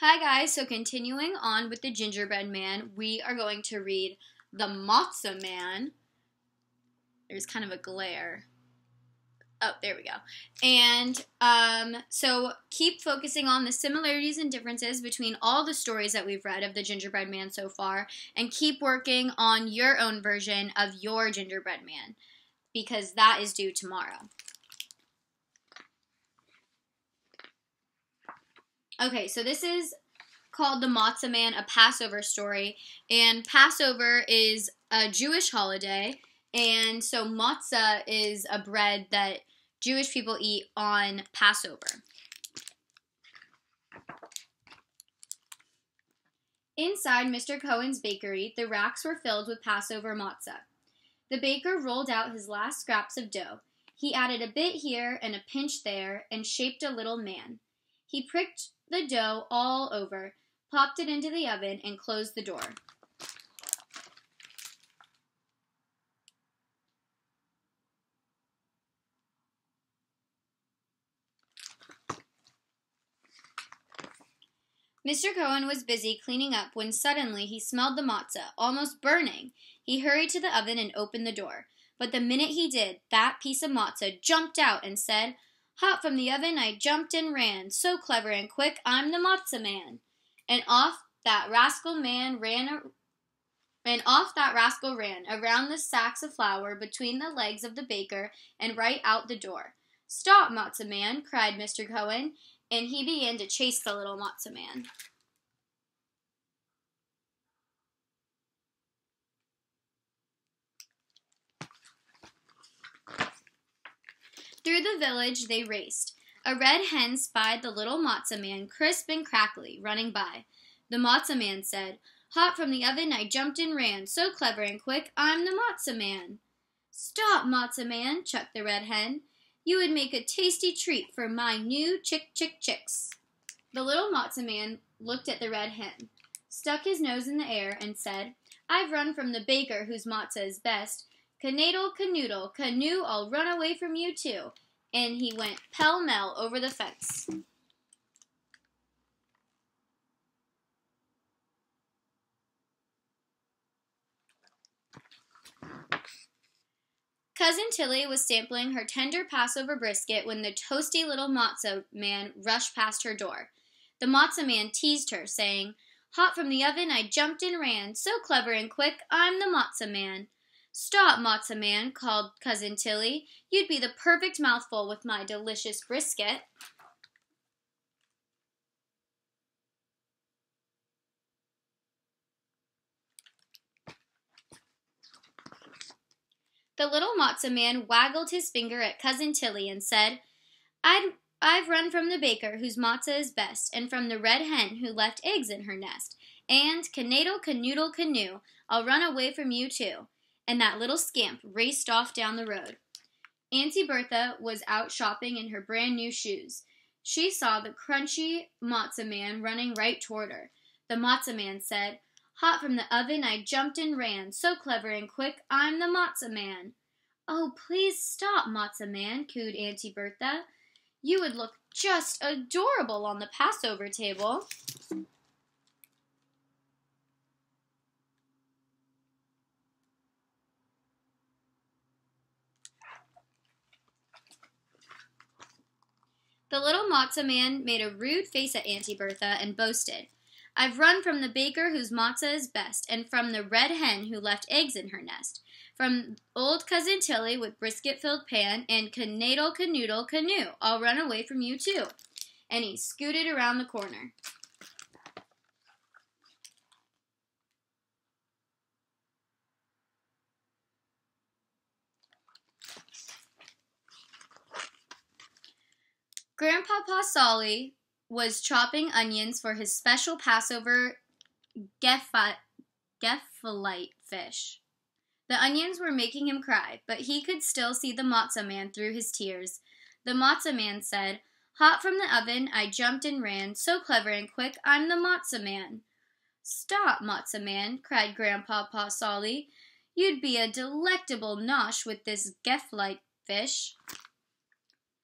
Hi guys, so continuing on with the Gingerbread Man, we are going to read the Matzah Man. There's kind of a glare. Oh, there we go. And so keep focusing on the similarities and differences between all the stories that we've read of the Gingerbread Man so far, and keep working on your own version of your Gingerbread Man, because that is due tomorrow. Okay, so this is called the Matzah Man, a Passover story, and Passover is a Jewish holiday, and so matzah is a bread that Jewish people eat on Passover. Inside Mr. Cohen's bakery, the racks were filled with Passover matzah. The baker rolled out his last scraps of dough. He added a bit here and a pinch there and shaped a little man. He pricked the dough all over, popped it into the oven, and closed the door. Mr. Cohen was busy cleaning up when suddenly he smelled the matzah, almost burning. He hurried to the oven and opened the door. But the minute he did, that piece of matzah jumped out and said, "Hot from the oven, I jumped and ran. So clever and quick, I'm the Matzah Man." And off that rascal ran around the sacks of flour between the legs of the baker and right out the door. "Stop, Matzah Man," cried Mr. Cohen, and he began to chase the little Matzah Man. Through the village they raced. A red hen spied the little Matzah Man, crisp and crackly, running by. The Matzah Man said, "Hot from the oven, I jumped and ran. So clever and quick, I'm the Matzah Man." "Stop, Matzah Man," chucked the red hen. "You would make a tasty treat for my new chicks." The little Matzah Man looked at the red hen, stuck his nose in the air, and said, "I've run from the baker whose matzah is best. Canadoodle, canoodle, canoe, I'll run away from you too." And he went pell-mell over the fence. Cousin Tilly was sampling her tender Passover brisket when the toasty little Matzah Man rushed past her door. The Matzah Man teased her, saying, "Hot from the oven, I jumped and ran. So clever and quick, I'm the Matzah Man." "Stop, Matzah Man," called Cousin Tilly. "You'd be the perfect mouthful with my delicious brisket." The little Matzah Man waggled his finger at Cousin Tilly and said, I've run from the baker whose matzah is best, and from the red hen who left eggs in her nest. And canadoodle, canoodle, canoe, I'll run away from you too." And that little scamp raced off down the road. Auntie Bertha was out shopping in her brand new shoes. She saw the crunchy Matzah Man running right toward her. The Matzah Man said, "Hot from the oven, I jumped and ran. So clever and quick, I'm the Matzah Man." "Oh, please stop, Matzah Man," cooed Auntie Bertha. "You would look just adorable on the Passover table." The little Matzah Man made a rude face at Auntie Bertha and boasted, "I've run from the baker whose matzah is best, and from the red hen who left eggs in her nest, from old Cousin Tilly with brisket-filled pan, and canadoodle, canoodle, canoe, I'll run away from you too." And he scooted around the corner. Grandpapa Solly was chopping onions for his special Passover gefilte fish. The onions were making him cry, but he could still see the Matzah Man through his tears. The Matzah Man said, "Hot from the oven, I jumped and ran. So clever and quick, I'm the Matzah Man." "Stop, Matzah Man," cried Grandpapa Solly. "You'd be a delectable nosh with this gefilte fish."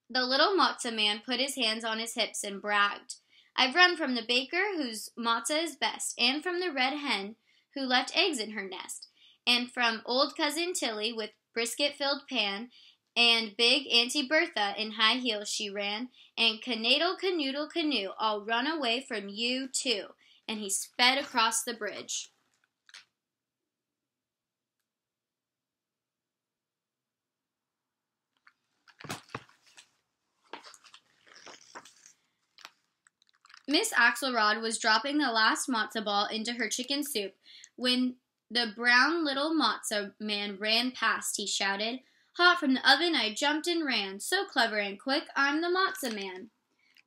The little Matzah Man put his hands on his hips and bragged, I've run from the baker whose matzah is best, and from the red hen who left eggs in her nest, and from old Cousin Tilly with brisket-filled pan, and big Auntie Bertha in high heels she ran, and canaddle canoodle canoe, I'll run away from you too. And he sped across the bridge. Miss Axelrod was dropping the last matzo ball into her chicken soup when the brown little Matzah Man ran past. He shouted, "Hot from the oven I jumped and ran, so clever and quick, I'm the Matzah Man."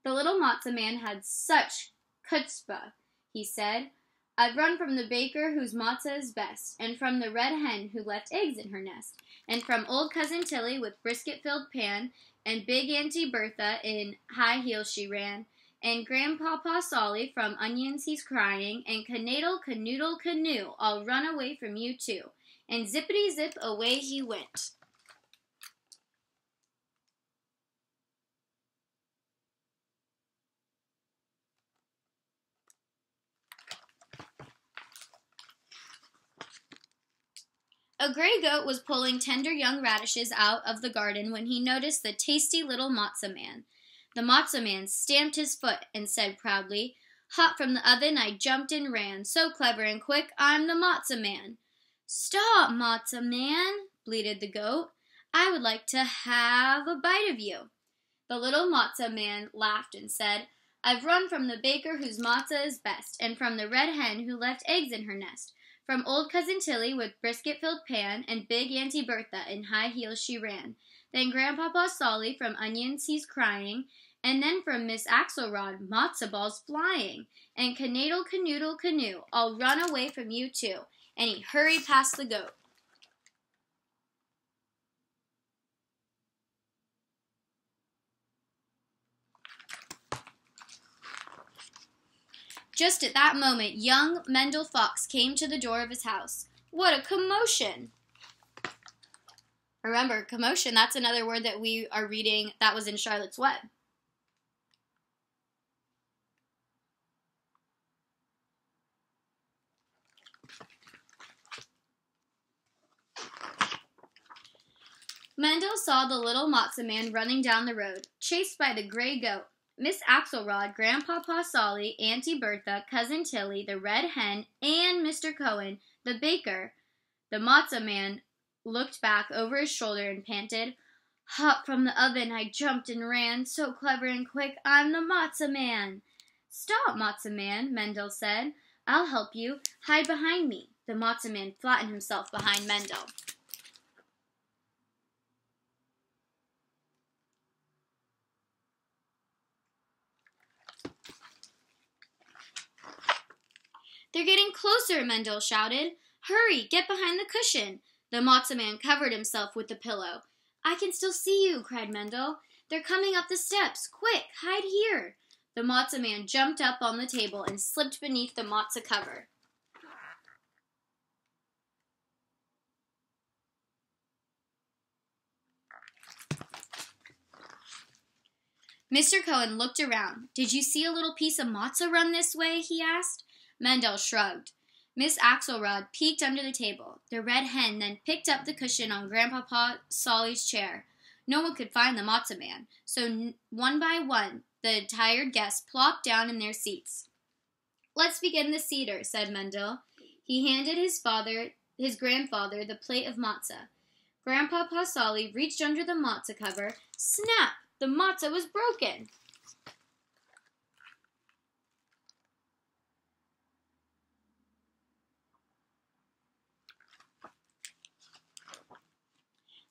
The little Matzah Man had such chutzpah, he said. "I've run from the baker whose matzah is best, and from the red hen who left eggs in her nest, and from old Cousin Tilly with brisket-filled pan, and big Auntie Bertha in high heels she ran, and Grandpapa Solly from onions he's crying, and canaddle canoodle canoe, I'll run away from you too." And zippity-zip away he went. A gray goat was pulling tender young radishes out of the garden when he noticed the tasty little Matzah Man. The Matzah Man stamped his foot and said proudly, "Hot from the oven I jumped and ran, so clever and quick, I'm the Matzah Man." "Stop, Matzah Man," bleated the goat. "I would like to have a bite of you." The little Matzah Man laughed and said, "I've run from the baker whose matzah is best, and from the red hen who left eggs in her nest. From old Cousin Tilly with brisket-filled pan, and big Auntie Bertha in high heels she ran. Then Grandpapa Solly from onions he's crying, and then from Miss Axelrod matzo balls flying, and canaddle canoodle canoe, I'll run away from you too." And he hurried past the goat. Just at that moment, young Mendel Fox came to the door of his house. What a commotion! Remember, commotion, that's another word that we are reading that was in Charlotte's Web. Mendel saw the little Matzah Man running down the road, chased by the gray goat. Miss Axelrod, Grandpapa Solly, Auntie Bertha, Cousin Tilly, the red hen, and Mr. Cohen, the baker. The Matzah Man looked back over his shoulder and panted, "Hot from the oven I jumped and ran, so clever and quick, I'm the Matzah Man." "Stop, Matzah Man," Mendel said. "I'll help you. Hide behind me." The Matzah Man flattened himself behind Mendel. "They're getting closer," Mendel shouted. "Hurry, get behind the cushion." The Matzah Man covered himself with the pillow. "I can still see you," cried Mendel. "They're coming up the steps. Quick, hide here." The Matzah Man jumped up on the table and slipped beneath the matzah cover. Mr. Cohen looked around. "Did you see a little piece of matzah run this way?" he asked. Mendel shrugged. Miss Axelrod peeked under the table. The red hen then picked up the cushion on Grandpapa Solly's chair. No one could find the Matzah Man, so one by one the tired guests plopped down in their seats. "Let's begin the Seder," said Mendel. He handed his grandfather, the plate of matzah. Grandpapa Solly reached under the matzah cover. Snap! The matzah was broken.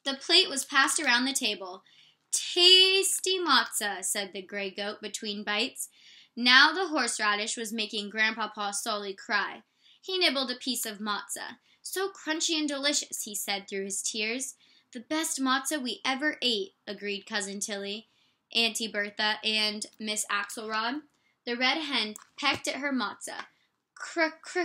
The plate was passed around the table. "Tasty matzah," said the gray goat between bites. Now the horseradish was making Grandpapa Solly cry. He nibbled a piece of matzah. "So crunchy and delicious," he said through his tears. "The best matzah we ever ate," agreed Cousin Tilly, Auntie Bertha, and Miss Axelrod. The red hen pecked at her matzah. Crispy!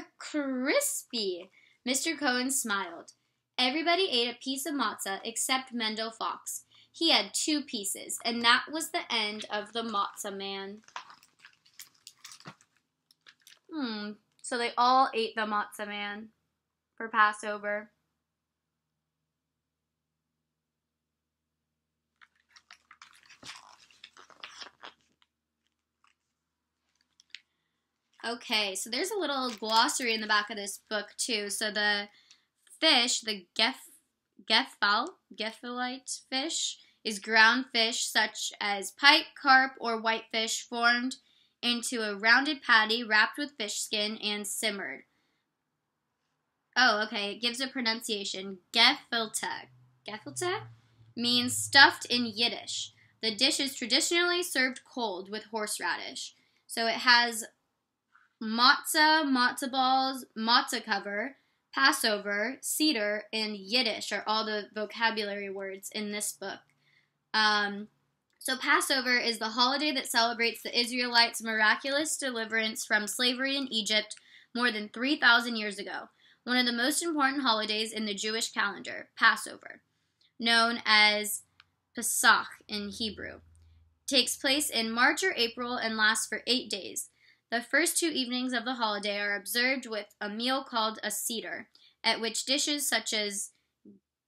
Mr. Cohen smiled. Everybody ate a piece of matzah except Mendel Fox. He had 2 pieces, and that was the end of the Matzah Man. So they all ate the Matzah Man for Passover. Okay, so there's a little glossary in the back of this book too. So the fish, the Gefilite fish, is ground fish such as pike, carp, or whitefish formed into a rounded patty wrapped with fish skin and simmered. Oh, okay, it gives a pronunciation. Gefilte. Gefilte means stuffed in Yiddish. The dish is traditionally served cold with horseradish. So it has matzah, matzah balls, matzah cover, Passover, Seder, and Yiddish are all the vocabulary words in this book. So Passover is the holiday that celebrates the Israelites' miraculous deliverance from slavery in Egypt more than 3,000 years ago. One of the most important holidays in the Jewish calendar, Passover, known as Pesach in Hebrew, takes place in March or April and lasts for 8 days. The first 2 evenings of the holiday are observed with a meal called a Seder, at which dishes such as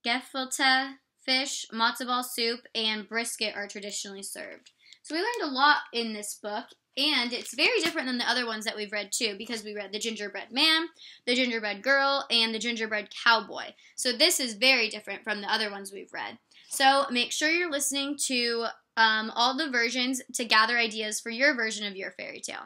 gefilte, fish, matzo ball soup, and brisket are traditionally served. So we learned a lot in this book, and it's very different than the other ones that we've read too, because we read the gingerbread man, the gingerbread girl, and the gingerbread cowboy. So this is very different from the other ones we've read. So make sure you're listening to all the versions to gather ideas for your version of your fairy tale.